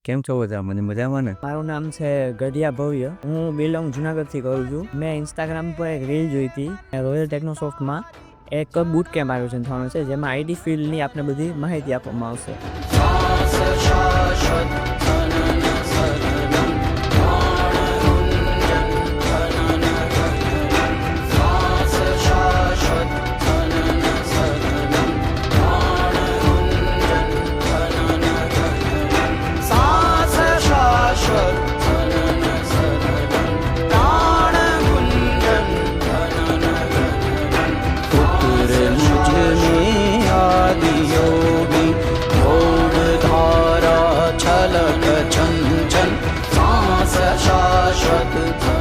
કેમ છો બધા? મને મજામાં ને? મારું નામ છે ગઢિયા ભવ્ય. હું બિલોંગ જુનાગઢથી કરું છું. મેં ઇન્સ્ટાગ્રામ પર એક રીલ જોઈ હતી રોયલ ટેકનોસોફ્ટમાં એક બુટ કેમ્પ આયોજન થવાનું છે જેમાં આઈટી ફિલ્ડની આપણે બધી માહિતી આપવામાં આવશે. छलक छन छन सांस शाश्वत